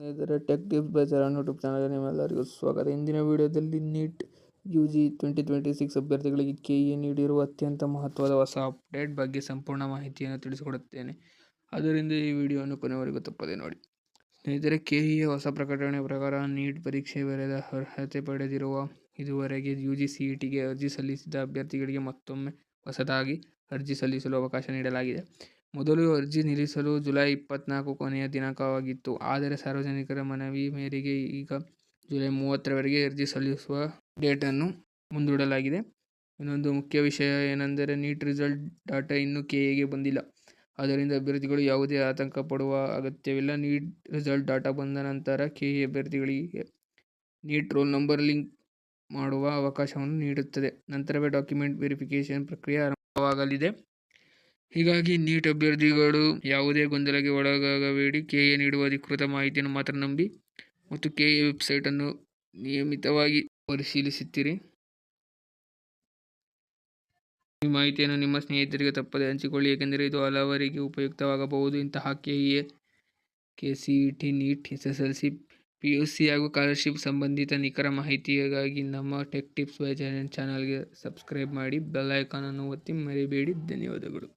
ಸ್ನೇಹಿತರೆ, tech tips by Charan YouTube ಚಾನಲ್ಗೆ ನಿಮ್ಮೆಲ್ಲರಿಗೂ ಸ್ವಾಗತ. ಇಂದಿನ ವಿಡಿಯೋದಲ್ಲಿ ನೀಟ್ UG 2026 ಅಭ್ಯರ್ಥಿಗಳಿಗೆ KE ನೀಡಿರುವ ಅತ್ಯಂತ ಮಹತ್ವದ ಹೊಸ ಅಪ್ಡೇಟ್ ಬಗ್ಗೆ ಸಂಪೂರ್ಣ ಮಾಹಿತಿಯನ್ನು ತಿಳಿಸಿಕೊಡುತ್ತೇನೆ. ಆದ್ದರಿಂದ ಈ ವಿಡಿಯೋವನ್ನು ಕೊನೆವರೆಗೂ ತಪ್ಪದೆ ನೋಡಿ. ಸ್ನೇಹಿತರೆ, KEಯ ಹೊಸ ಪ್ರಕಟಣೆ ಪ್ರಕಾರ ನೀಟ್ ಪರೀಕ್ಷೆ ಬರೆದ ಅರ್ಹತೆ ಪಡೆದಿರುವ ಇದುವರೆಗೆ UG CETಗೆ ಅರ್ಜಿ ಸಲ್ಲಿಸಿದ ಅಭ್ಯರ್ಥಿಗಳಿಗೆ ಮತ್ತೊಮ್ಮೆ ಹೊಸದಾಗಿ ಅರ್ಜಿ ಸಲ್ಲಿಸಲು ಅವಕಾಶ ನೀಡಲಾಗಿದೆ. ಮೊದಲು ಅರ್ಜಿ ಸಲ್ಲಿಸಲು ಜುಲೈ 24 ಕೊನೆಯ ದಿನಾಂಕವಾಗಿತ್ತು. ಆದರೆ ಸಾರ್ವಜನಿಕರ ಮನವಿ ಮೇರೆಗೆ ಈಗ ಜುಲೈ 30ರವರೆಗೆ ಅರ್ಜಿ ಸಲ್ಲಿಸುವ ಡೇಟನ್ನು ಮುಂದೂಡಲಾಗಿದೆ. ಇನ್ನೊಂದು ಮುಖ್ಯ ವಿಷಯ ಏನೆಂದರೆ ನೀಟ್ ರಿಸಲ್ಟ್ ಡಾಟಾ ಇನ್ನೂ KEಗೆ ಬಂದಿಲ್ಲ. ಆದ್ದರಿಂದ ಅಭ್ಯರ್ಥಿಗಳು ಯಾವುದೇ ಆತಂಕ ಪಡುವ ಅಗತ್ಯವಿಲ್ಲ. ನೀಟ್ ರಿಸಲ್ಟ್ ಡಾಟಾ ಬಂದ ನಂತರ KE ಅಭ್ಯರ್ಥಿಗಳಿಗೆ ನೀಟ್ ರೋಲ್ ನಂಬರ್ ಲಿಂಕ್ ಮಾಡುವ ಅವಕಾಶವನ್ನು ನೀಡುತ್ತದೆ. ನಂತರವೇ ಡಾಕ್ಯುಮೆಂಟ್ ವೆರಿಫಿಕೇಷನ್ ಪ್ರಕ್ರಿಯೆ ಆರಂಭವಾಗಲಿದೆ. ಹೀಗಾಗಿ ನೀಟ್ ಅಭ್ಯರ್ಥಿಗಳು ಯಾವುದೇ ಗೊಂದಲಕ್ಕೆ ಒಳಗಾಗಬೇಡಿ. KE ನೀಡುವ ಅಧಿಕೃತ ಮಾಹಿತಿಯನ್ನು ಮಾತ್ರ ನಂಬಿ ಮತ್ತು KE ವೆಬ್ಸೈಟನ್ನು ನಿಯಮಿತವಾಗಿ ಪರಿಶೀಲಿಸುತ್ತೀರಿ. ಈ ಮಾಹಿತಿಯನ್ನು ನಿಮ್ಮ ಸ್ನೇಹಿತರಿಗೆ ತಪ್ಪದೆ ಹಂಚಿಕೊಳ್ಳಿ, ಏಕೆಂದರೆ ಇದು ಹಲವರಿಗೆ ಉಪಯುಕ್ತವಾಗಬಹುದು. ಇಂತಹ KE, CET, NEET, SSLC, PUC ಹಾಗೂ ಸ್ಕಾಲರ್ಶಿಪ್ ಸಂಬಂಧಿತ ನಿಖರ ಮಾಹಿತಿಗಾಗಿ ನಮ್ಮ ಟೆಕ್ ಟಿಪ್ಸ್ ಬೈ ಚರಣ್ ಚಾನಲ್ಗೆ ಸಬ್ಸ್ಕ್ರೈಬ್ ಮಾಡಿ, ಬೆಲ್ ಐಕಾನ್ ಅನ್ನು ಒತ್ತಿ ಮರಿಬೇಡಿ. ಧನ್ಯವಾದಗಳು.